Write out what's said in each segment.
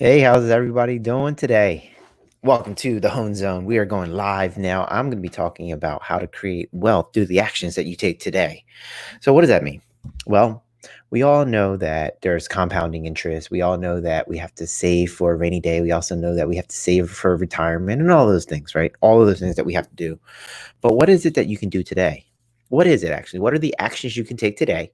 Hey, how's everybody doing today? Welcome to the Hone Zone. We are going live now. I'm going to be talking about how to create wealth through the actions that you take today. So, what does that mean? Well, we all know that there's compounding interest. We all know that we have to save for a rainy day. We also know that we have to save for retirement and all those things, right? All of those things that we have to do. But what is it that you can do today? What is it actually? What are the actions you can take today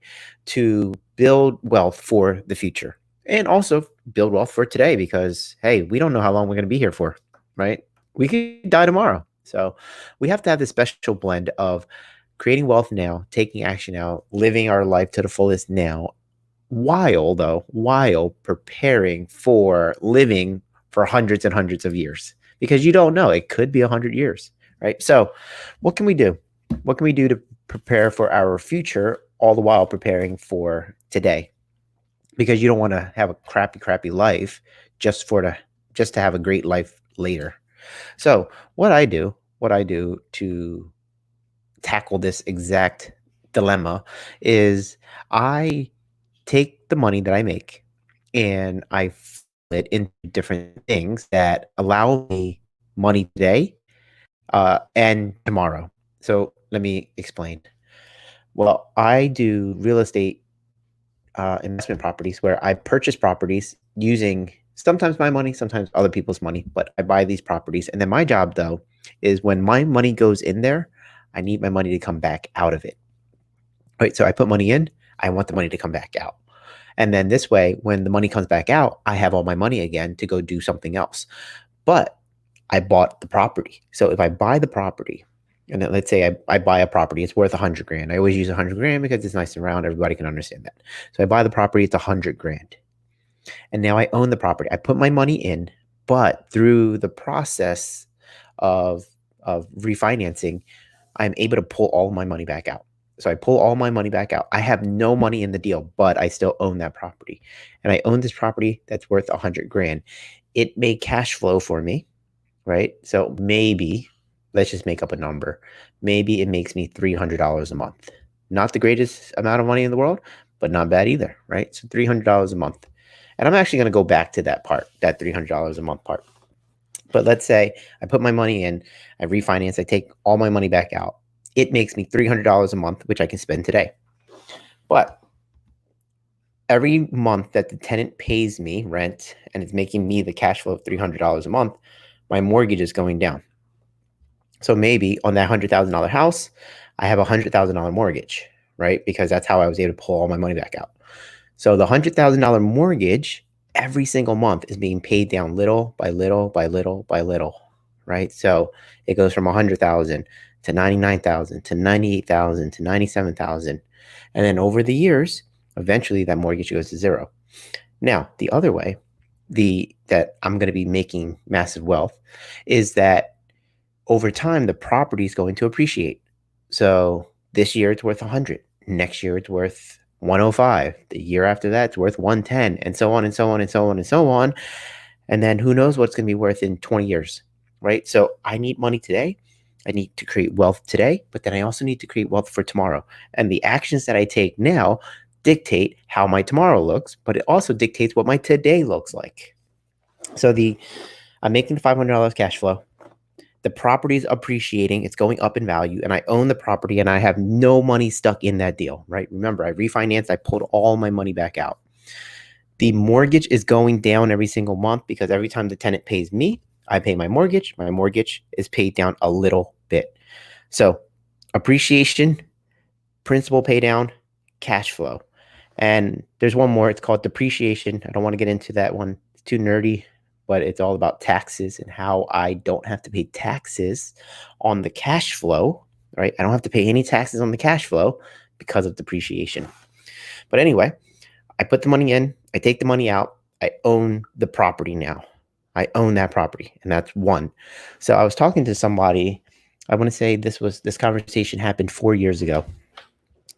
to build wealth for the future? And also build wealth for today because, hey, we don't know how long we're going to be here for, right? We could die tomorrow. So we have to have this special blend of creating wealth now, taking action now, living our life to the fullest now, while preparing for living for hundreds and hundreds of years because you don't know, it could be 100 years, right? So what can we do? What can we do to prepare for our future, all the while preparing for today? Because you don't want to have a crappy life just to have a great life later. So what I do to tackle this exact dilemma is I take the money that I make and I flip it into different things that allow me money today and tomorrow. So let me explain. Well, I do real estate investment properties where I purchase properties using sometimes my money, sometimes other people's money, but I buy these properties. And then my job, though, is when my money goes in there, I need my money to come back out of it. Right. So I put money in, I want the money to come back out. And then this way, when the money comes back out, I have all my money again to go do something else. But I bought the property. So if I buy the property, and then let's say I buy a property, it's worth 100 grand. I always use 100 grand because it's nice and round. Everybody can understand that. So I buy the property, it's 100 grand. And now I own the property. I put my money in, but through the process of refinancing, I'm able to pull all my money back out. So I pull all my money back out. I have no money in the deal, but I still own that property. And I own this property that's worth 100 grand. It made cash flow for me, right? So maybe, let's just make up a number. Maybe it makes me $300 a month. Not the greatest amount of money in the world, but not bad either, right? So $300 a month. And I'm actually going to go back to that part, that $300 a month part. But let's say I put my money in, I refinance, I take all my money back out. It makes me $300 a month, which I can spend today. But every month that the tenant pays me rent and it's making me the cash flow of $300 a month, my mortgage is going down. So maybe on that $100,000 house, I have a $100,000 mortgage, right? Because that's how I was able to pull all my money back out. So the $100,000 mortgage every single month is being paid down little by little by little by little, right? So it goes from 100,000 to 99,000 to 98,000 to 97,000. And then over the years, eventually that mortgage goes to zero. Now, the other way, that I'm going to be making massive wealth is that over time the property is going to appreciate. So this year it's worth 100. Next year it's worth 105. The year after that it's worth 110, and so on and so on and so on and so on. And then who knows what's going to be worth in 20 years, right? So I need money today. I need to create wealth today, but then I also need to create wealth for tomorrow. And the actions that I take now dictate how my tomorrow looks, but it also dictates what my today looks like. So I'm making $500 cash flow. The property's appreciating, it's going up in value, and I own the property and I have no money stuck in that deal, right? Remember, I refinanced, I pulled all my money back out. The mortgage is going down every single month because every time the tenant pays me, I pay my mortgage. My mortgage is paid down a little bit. So appreciation, principal pay down, cash flow. And there's one more, it's called depreciation. I don't want to get into that one, it's too nerdy, but it's all about taxes and how I don't have to pay taxes on the cash flow, right? I don't have to pay any taxes on the cash flow because of depreciation. But anyway, I put the money in, I take the money out, I own the property now. I own that property, and that's one. So I was talking to somebody, I want to say this conversation happened 4 years ago,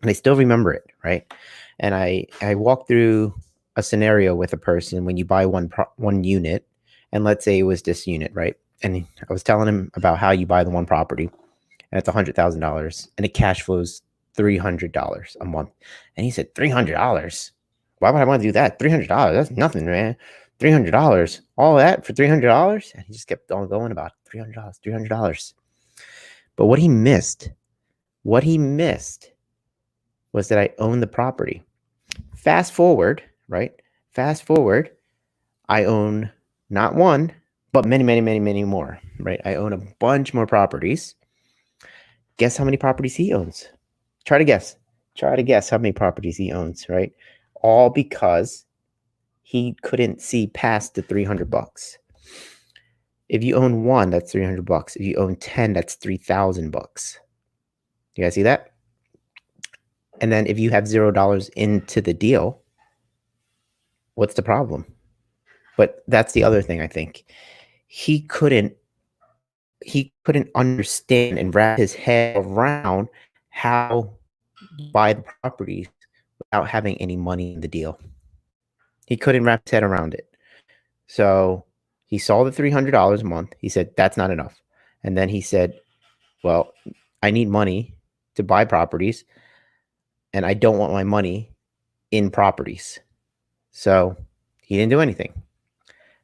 and I still remember it, right? And I walked through a scenario with a person when you buy one unit, and let's say it was this unit, right? And I was telling him about how you buy the one property, and it's $100,000, and it cash flows $300 a month. And he said, $300? Why would I want to do that? $300? That's nothing, man. $300, all that for $300? And he just kept on going about it. $300, $300. But what he missed was that I own the property. Fast forward, right? Fast forward, I own not one, but many, many, many, many more, right? I own a bunch more properties. Guess how many properties he owns? Try to guess. Try to guess how many properties he owns, right? All because he couldn't see past the $300. If you own one, that's $300. If you own 10, that's $3,000. You guys see that? And then if you have $0 into the deal, what's the problem? But that's the other thing, I think. He couldn't understand and wrap his head around how to buy the properties without having any money in the deal. He couldn't wrap his head around it. So he saw the $300 a month. He said, that's not enough. And then he said, well, I need money to buy properties, and I don't want my money in properties. So he didn't do anything.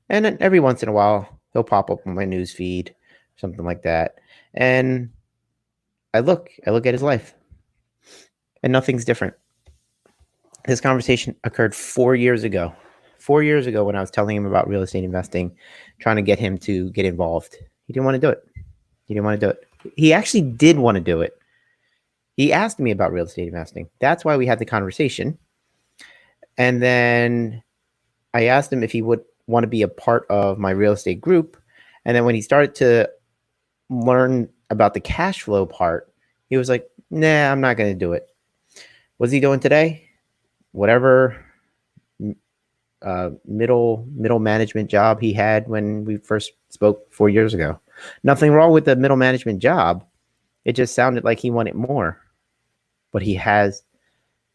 And then every once in a while, he'll pop up on my news feed, something like that. And I look at his life, and nothing's different. This conversation occurred 4 years ago. 4 years ago, when I was telling him about real estate investing, trying to get him to get involved. He didn't want to do it. He didn't want to do it. He actually did want to do it. He asked me about real estate investing. That's why we had the conversation. And then I asked him if he would want to be a part of my real estate group. And then when he started to learn about the cash flow part, he was like, nah, I'm not going to do it. What's he doing today? Whatever middle management job he had when we first spoke 4 years ago. Nothing wrong with the middle management job. It just sounded like he wanted more, but he has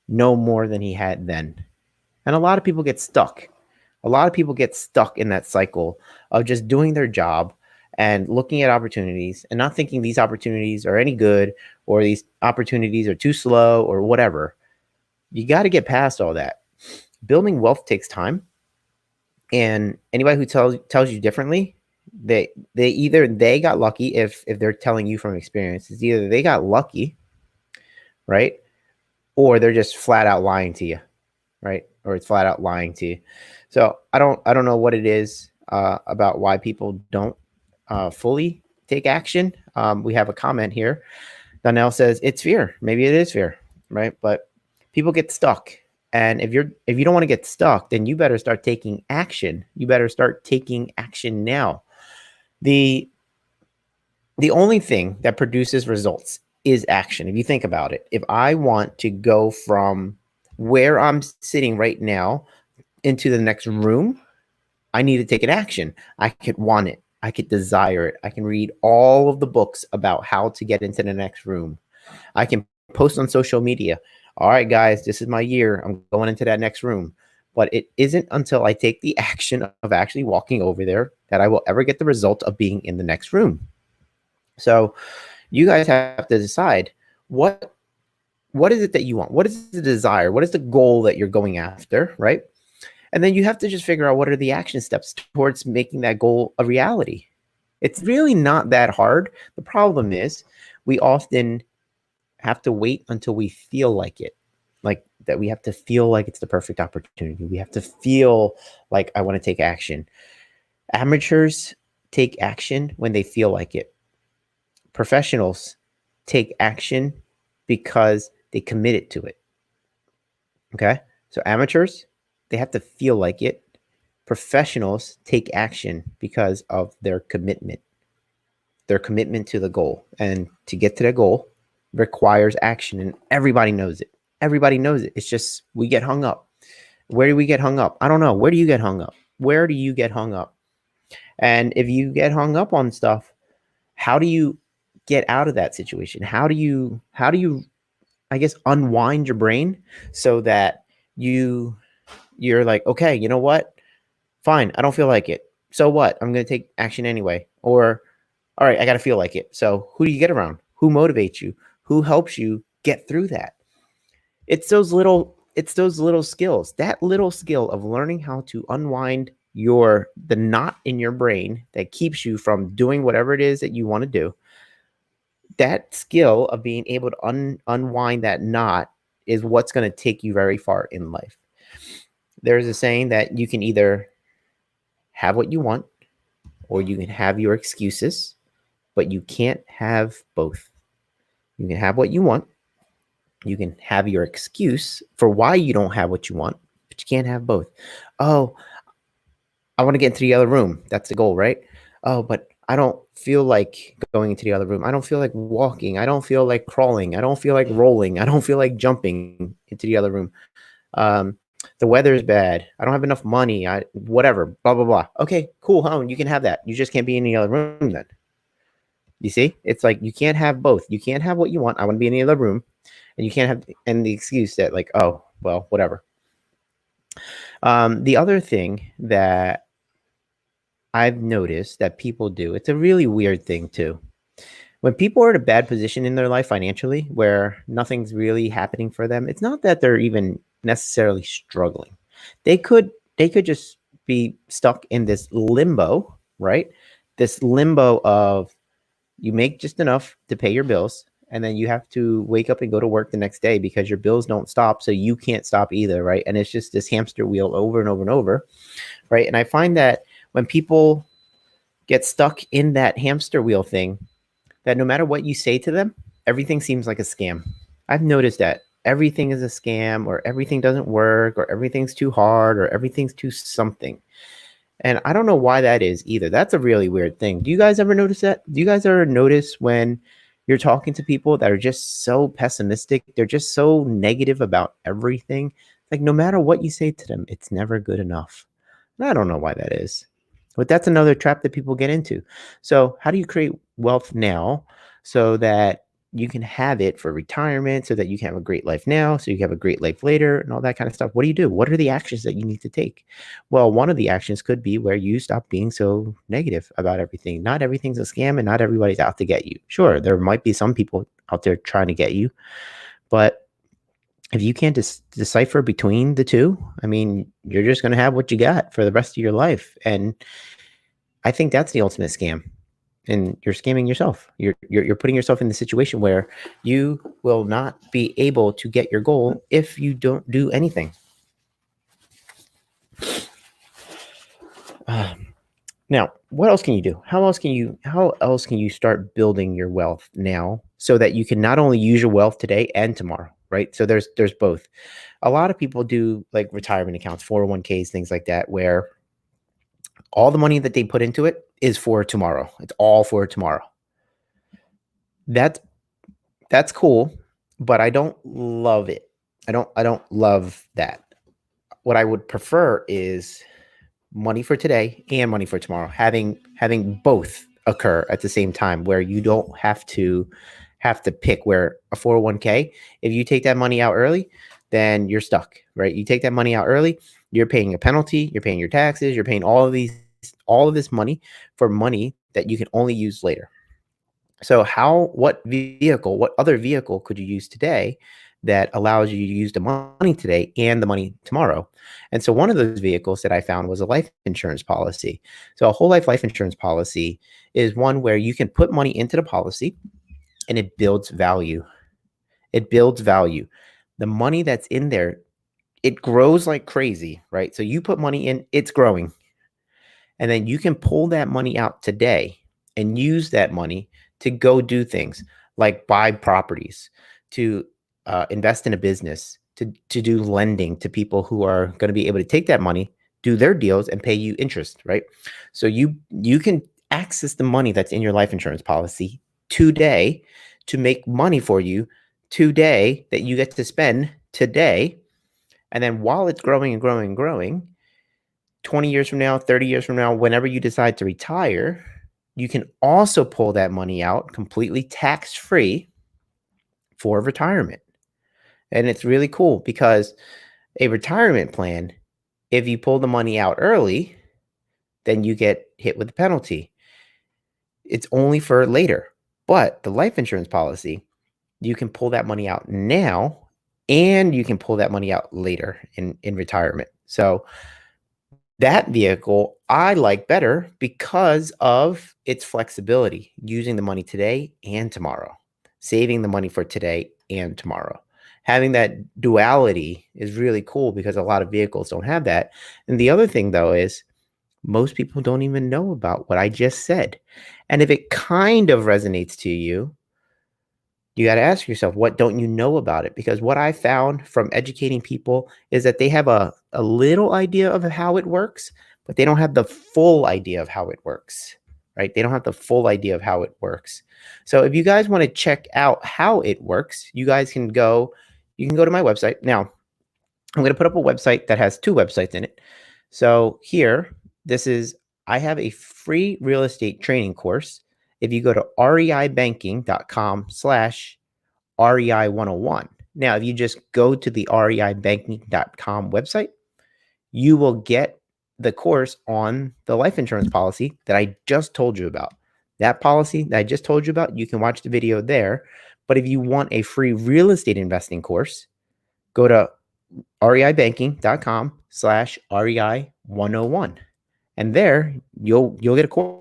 no more than he had then. And a lot of people get stuck. A lot of people get stuck in that cycle of just doing their job and looking at opportunities and not thinking these opportunities are any good, or these opportunities are too slow, or whatever. You got to get past all that. Building wealth takes time. And anybody who tells you differently, they either they got lucky, if they're telling you from experience, it's either they got lucky, right? Or they're just flat out lying to you, right? Or it's flat out lying to you. So I don't know what it is about why people don't fully take action. We have a comment here. Donnell says it's fear. Maybe it is fear, right? But people get stuck. And if you don't want to get stuck, then you better start taking action. You better start taking action now. The only thing that produces results is action. If you think about it, if I want to go from where I'm sitting right now into the next room, I need to take an action. I could want it. I could desire it. I can read all of the books about how to get into the next room. I can post on social media. All right, guys, this is my year. I'm going into that next room. But it isn't until I take the action of actually walking over there that I will ever get the result of being in the next room. So you guys have to decide what is it that you want? What is the desire? What is the goal that you're going after, right? And then you have to just figure out what are the action steps towards making that goal a reality. It's really not that hard. The problem is we often have to wait until we feel like it, like that we have to feel like it's the perfect opportunity. We have to feel like I want to take action. Amateurs take action when they feel like it. Professionals take action because they committed to it. Okay? So amateurs, they have to feel like it. Professionals take action because of their commitment to the goal. And to get to the goal requires action, and everybody knows it. Everybody knows it. It's just we get hung up. Where do we get hung up? I don't know. Where do you get hung up? Where do you get hung up? And if you get hung up on stuff, how do you get out of that situation? How do you I guess unwind your brain so that you're like, okay, you know what? Fine, I don't feel like it. So what? I'm going to take action anyway. Or all right, I got to feel like it. So who do you get around? Who motivates you? Who helps you get through that? It's those little skills. That little skill of learning how to unwind the knot in your brain that keeps you from doing whatever it is that you want to do, that skill of being able to unwind that knot is what's going to take you very far in life. There's a saying that you can either have what you want or you can have your excuses, but you can't have both. You can have what you want. You can have your excuse for why you don't have what you want, but you can't have both. Oh, I want to get into the other room. That's the goal, right? Oh, but I don't feel like going into the other room. I don't feel like walking. I don't feel like crawling. I don't feel like rolling. I don't feel like jumping into the other room. The weather is bad. I don't have enough money. Whatever, blah, blah, blah. Okay, cool, huh? You can have that. You just can't be in the other room then. You see? It's like you can't have both. You can't have what you want. I want to be in the other room. And you can't have the excuse that like, oh, well, whatever. The other thing that I've noticed that people do, it's a really weird thing too. When people are in a bad position in their life financially, where nothing's really happening for them, it's not that they're even necessarily struggling. They could just be stuck in this limbo, right? This limbo of you make just enough to pay your bills, and then you have to wake up and go to work the next day because your bills don't stop, so you can't stop either, right? And it's just this hamster wheel over and over and over, right? And I find that when people get stuck in that hamster wheel thing, that no matter what you say to them, everything seems like a scam. I've noticed that everything is a scam, or everything doesn't work, or everything's too hard, or everything's too something. And I don't know why that is either. That's a really weird thing. Do you guys ever notice that? Do you guys ever notice when you're talking to people that are just so pessimistic? They're just so negative about everything. Like no matter what you say to them, it's never good enough. And I don't know why that is. But that's another trap that people get into. So how do you create wealth now so that you can have it for retirement, so that you can have a great life now, so you can have a great life later, and all that kind of stuff? What do you do? What are the actions that you need to take? Well, one of the actions could be where you stop being so negative about everything. Not everything's a scam and not everybody's out to get you. Sure, there might be some people out there trying to get you, but if you can't decipher between the two, I mean, you're just going to have what you got for the rest of your life. And I think that's the ultimate scam. And you're scamming yourself. You're putting yourself in the situation where you will not be able to get your goal if you don't do anything. Now, what else can you do? How else can you start building your wealth now so that you can not only use your wealth today and tomorrow, right? So there's both. A lot of people do like retirement accounts, 401ks, things like that, where all the money that they put into it is for tomorrow. It's all for tomorrow. That's cool, but I don't love it. I don't love that. What I would prefer is money for today and money for tomorrow, having both occur at the same time, where you don't have to pick. Where a 401k, if you take that money out early, then you're stuck, right? You take that money out early, you're paying a penalty, you're paying your taxes, you're paying all of this money for money that you can only use later. So what other vehicle could you use today that allows you to use the money today and the money tomorrow? And so one of those vehicles that I found was a life insurance policy. So a whole life insurance policy is one where you can put money into the policy and it builds value. It builds value. The money that's in there, it grows like crazy, right? So you put money in, it's growing. And then you can pull that money out today and use that money to go do things like buy properties, to invest in a business, to do lending to people who are going to be able to take that money, do their deals, and pay you interest, right? So you can access the money that's in your life insurance policy today to make money for you today that you get to spend today. And then while it's growing and growing and growing, 20 years from now, 30 years from now, whenever you decide to retire, you can also pull that money out completely tax-free for retirement. And it's really cool because a retirement plan, if you pull the money out early, then you get hit with a penalty. It's only for later. But the life insurance policy, you can pull that money out now and you can pull that money out later in retirement. So That vehicle I like better because of its flexibility, using the money today and tomorrow, saving the money for today and tomorrow. Having that duality is really cool because a lot of vehicles don't have that. And the other thing, though, is most people don't even know about what I just said. And if it kind of resonates to you, you got to ask yourself, what don't you know about it? Because what I found from educating people is that they have a little idea of how it works, but they don't have the full idea of how it works, right? They don't have the full idea of how it works. So if you guys want to check out how it works, you can go to my website. Now, I'm going to put up a website that has two websites in it. So here, I have a free real estate training course. If you go to reibanking.com/REI101. Now, if you just go to the reibanking.com website, you will get the course on the life insurance policy that I just told you about. That policy that I just told you about, you can watch the video there. But if you want a free real estate investing course, go to reibanking.com/REI101. And there you'll get a course.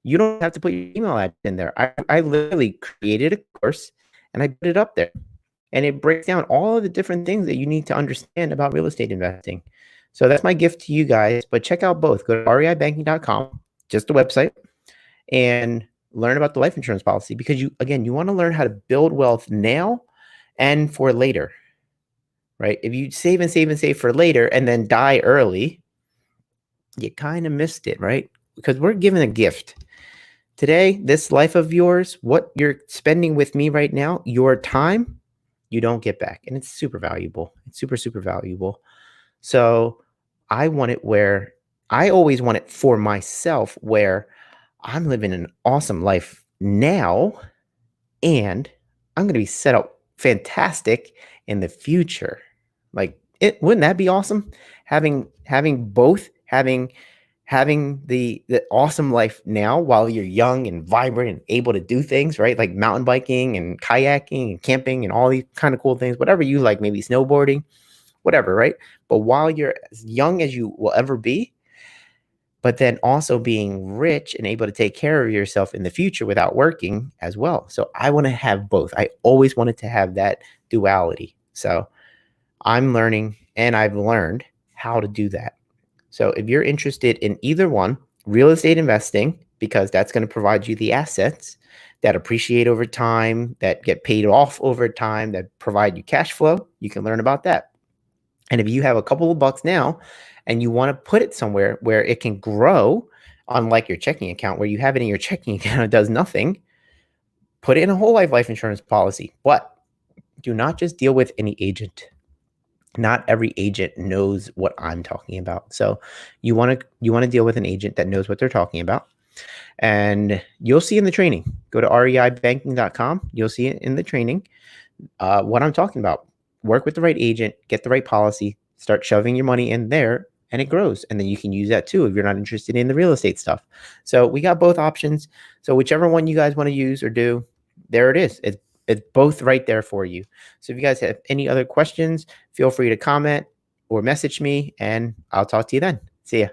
You don't have to put your email address in there. I literally created a course and I put it up there. And it breaks down all of the different things that you need to understand about real estate investing. So that's my gift to you guys. But check out both. Go to reibanking.com, just the website, and learn about the life insurance policy because you want to learn how to build wealth now and for later. Right? If you save and save and save for later and then die early, you kind of missed it, right? Because we're given a gift. Today, this life of yours, what you're spending with me right now, your time, you don't get back. And it's super valuable. It's super, super valuable. So I always want it for myself where I'm living an awesome life now and I'm going to be set up fantastic in the future. Wouldn't that be awesome? Having both, having the awesome life now while you're young and vibrant and able to do things, right? Like mountain biking and kayaking and camping and all these kind of cool things, whatever you like, maybe snowboarding, whatever, right? But while you're as young as you will ever be, but then also being rich and able to take care of yourself in the future without working as well. So I want to have both. I always wanted to have that duality. So I'm learning and I've learned how to do that. So if you're interested in either one, real estate investing, because that's going to provide you the assets that appreciate over time, that get paid off over time, that provide you cash flow, you can learn about that. And if you have a couple of bucks now and you want to put it somewhere where it can grow, unlike your checking account where you have it in your checking account, it does nothing, put it in a whole life insurance policy. But do not just deal with any agent. Not every agent knows what I'm talking about. So you want to deal with an agent that knows what they're talking about. And you'll see in the training. Go to reibanking.com. You'll see it in the training what I'm talking about. Work with the right agent, get the right policy, start shoving your money in there, and it grows. And then you can use that too if you're not interested in the real estate stuff. So we got both options. So whichever one you guys want to use or do, there it is. It's both right there for you. So if you guys have any other questions, feel free to comment or message me, and I'll talk to you then. See ya.